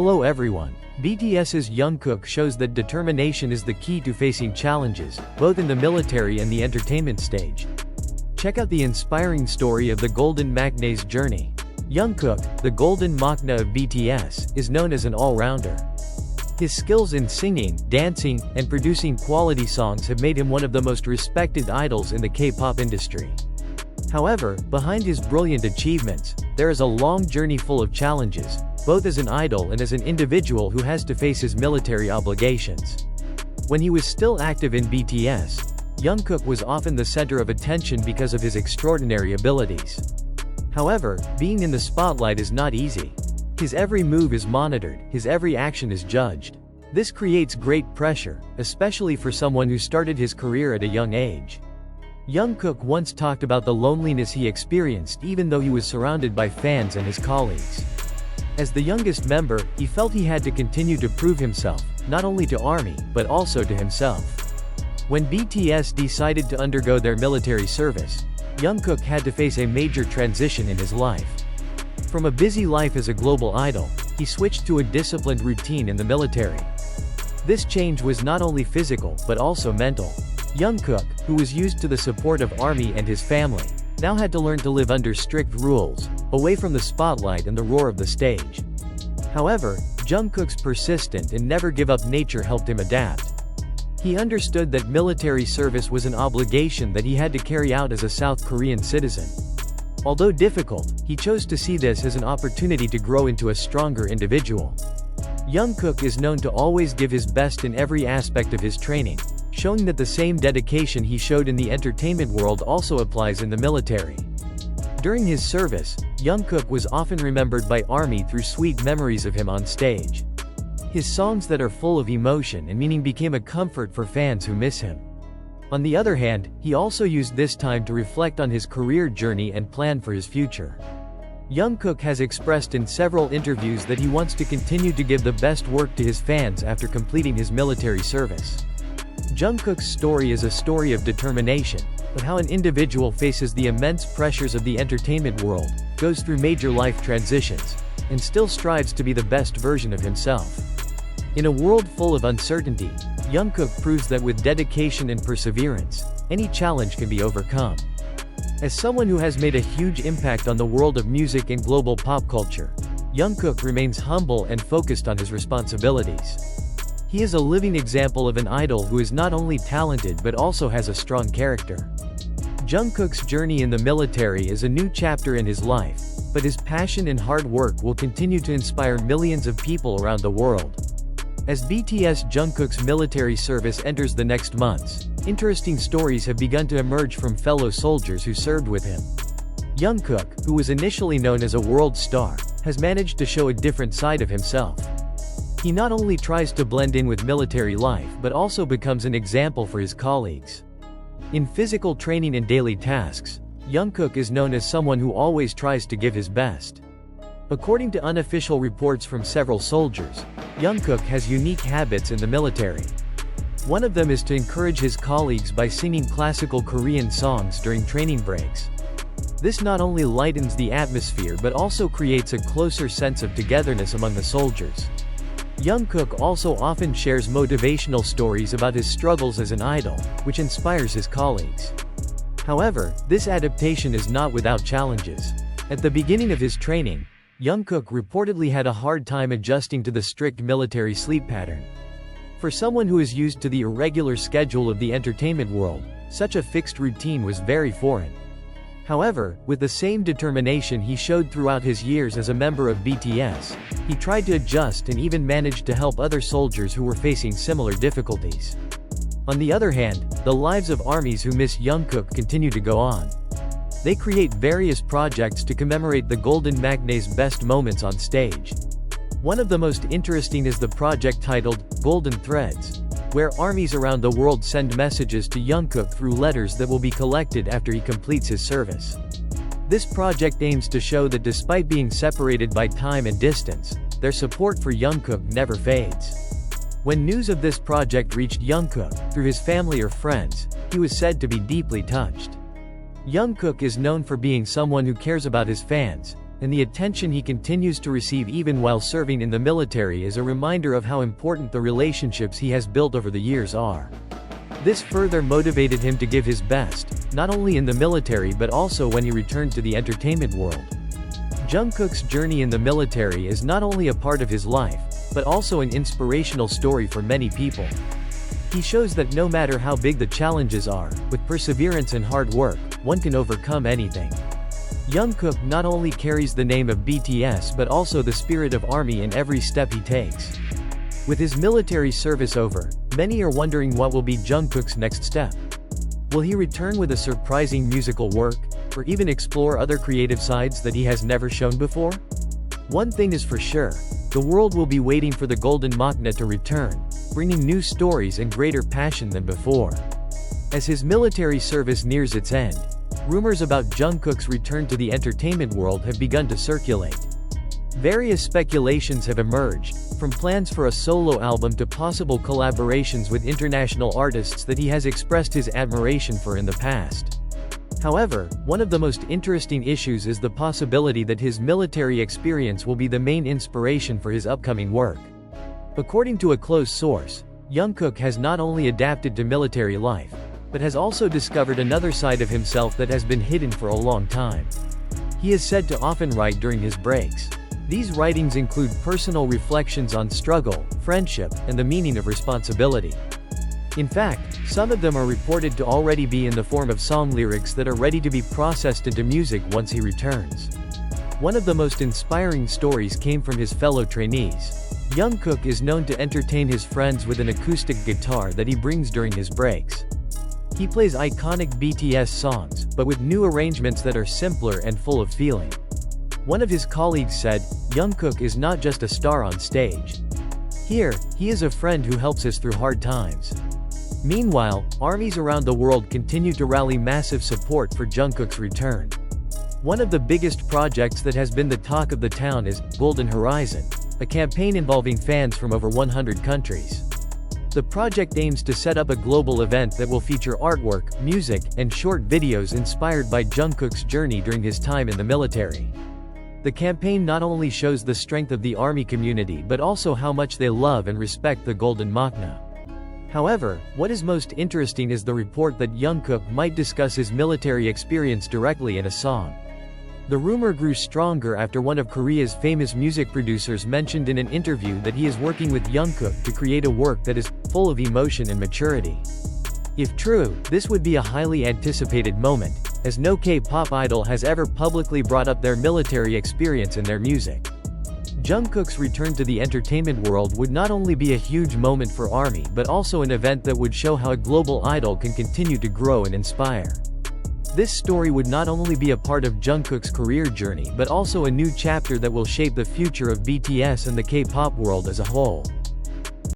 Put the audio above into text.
Hello everyone. BTS's Jungkook shows that determination is the key to facing challenges, both in the military and the entertainment stage. Check out the inspiring story of the Golden Magnate's journey. Jungkook, the Golden Magna of BTS, is known as an all-rounder. His skills in singing, dancing, and producing quality songs have made him one of the most respected idols in the K-pop industry. However, behind his brilliant achievements, there is a long journey full of challenges, both as an idol and as an individual who has to face his military obligations. When he was still active in BTS, Jungkook was often the center of attention because of his extraordinary abilities. However, being in the spotlight is not easy. His every move is monitored, his every action is judged. This creates great pressure, especially for someone who started his career at a young age. Jungkook once talked about the loneliness he experienced even though he was surrounded by fans and his colleagues. As the youngest member, he felt he had to continue to prove himself, not only to ARMY, but also to himself. When BTS decided to undergo their military service, Jungkook had to face a major transition in his life. From a busy life as a global idol, he switched to a disciplined routine in the military. This change was not only physical, but also mental. Jungkook, who was used to the support of ARMY and his family, now had to learn to live under strict rules, away from the spotlight and the roar of the stage. However, Jungkook's persistent and never give up nature helped him adapt. He understood that military service was an obligation that he had to carry out as a South Korean citizen. Although difficult, he chose to see this as an opportunity to grow into a stronger individual. Jungkook is known to always give his best in every aspect of his training, showing that the same dedication he showed in the entertainment world also applies in the military. During his service, Jungkook was often remembered by ARMY through sweet memories of him on stage. His songs that are full of emotion and meaning became a comfort for fans who miss him. On the other hand, he also used this time to reflect on his career journey and plan for his future. Jungkook has expressed in several interviews that he wants to continue to give the best work to his fans after completing his military service. Jungkook's story is a story of determination, but how an individual faces the immense pressures of the entertainment world, goes through major life transitions, and still strives to be the best version of himself. In a world full of uncertainty, Jungkook proves that with dedication and perseverance, any challenge can be overcome. As someone who has made a huge impact on the world of music and global pop culture, Jungkook remains humble and focused on his responsibilities. He is a living example of an idol who is not only talented but also has a strong character. Jungkook's journey in the military is a new chapter in his life, but his passion and hard work will continue to inspire millions of people around the world. As BTS Jungkook's military service enters the next months, interesting stories have begun to emerge from fellow soldiers who served with him. Jungkook, who was initially known as a world star, has managed to show a different side of himself. He not only tries to blend in with military life but also becomes an example for his colleagues. In physical training and daily tasks, Jungkook is known as someone who always tries to give his best. According to unofficial reports from several soldiers, Jungkook has unique habits in the military. One of them is to encourage his colleagues by singing classical Korean songs during training breaks. This not only lightens the atmosphere but also creates a closer sense of togetherness among the soldiers. Jungkook also often shares motivational stories about his struggles as an idol, which inspires his colleagues. However, this adaptation is not without challenges. At the beginning of his training, Jungkook reportedly had a hard time adjusting to the strict military sleep pattern. For someone who is used to the irregular schedule of the entertainment world, such a fixed routine was very foreign. However, with the same determination he showed throughout his years as a member of BTS, he tried to adjust and even managed to help other soldiers who were facing similar difficulties. On the other hand, the lives of ARMYs who miss Jungkook continue to go on. They create various projects to commemorate the Golden Magnate's best moments on stage. One of the most interesting is the project titled Golden Threads, where ARMYs around the world send messages to Jungkook through letters that will be collected after he completes his service. This project aims to show that despite being separated by time and distance, their support for Jungkook never fades. When news of this project reached Jungkook, through his family or friends, he was said to be deeply touched. Jungkook is known for being someone who cares about his fans, and the attention he continues to receive even while serving in the military is a reminder of how important the relationships he has built over the years are. This further motivated him to give his best, not only in the military but also when he returned to the entertainment world. Jungkook's journey in the military is not only a part of his life, but also an inspirational story for many people. He shows that no matter how big the challenges are, with perseverance and hard work, one can overcome anything. Jungkook not only carries the name of BTS but also the spirit of ARMY in every step he takes. With his military service over, many are wondering what will be Jungkook's next step. Will he return with a surprising musical work, or even explore other creative sides that he has never shown before? One thing is for sure, the world will be waiting for the Golden Machina to return, bringing new stories and greater passion than before. As his military service nears its end, rumors about Jungkook's return to the entertainment world have begun to circulate. Various speculations have emerged, from plans for a solo album to possible collaborations with international artists that he has expressed his admiration for in the past. However, one of the most interesting issues is the possibility that his military experience will be the main inspiration for his upcoming work. According to a close source, Jungkook has not only adapted to military life, but has also discovered another side of himself that has been hidden for a long time. He is said to often write during his breaks. These writings include personal reflections on struggle, friendship, and the meaning of responsibility. In fact, some of them are reported to already be in the form of song lyrics that are ready to be processed into music once he returns. One of the most inspiring stories came from his fellow trainees. Jungkook is known to entertain his friends with an acoustic guitar that he brings during his breaks. He plays iconic BTS songs, but with new arrangements that are simpler and full of feeling. One of his colleagues said, "Jungkook is not just a star on stage. Here, he is a friend who helps us through hard times." Meanwhile, armies around the world continue to rally massive support for Jungkook's return. One of the biggest projects that has been the talk of the town is Golden Horizon, a campaign involving fans from over 100 countries. The project aims to set up a global event that will feature artwork, music, and short videos inspired by Jungkook's journey during his time in the military. The campaign not only shows the strength of the ARMY community but also how much they love and respect the Golden Machina. However, what is most interesting is the report that Jungkook might discuss his military experience directly in a song. The rumor grew stronger after one of Korea's famous music producers mentioned in an interview that he is working with Jungkook to create a work that is full of emotion and maturity. If true, this would be a highly anticipated moment, as no K-pop idol has ever publicly brought up their military experience in their music. Jungkook's return to the entertainment world would not only be a huge moment for ARMY but also an event that would show how a global idol can continue to grow and inspire. This story would not only be a part of Jungkook's career journey but also a new chapter that will shape the future of BTS and the K-pop world as a whole.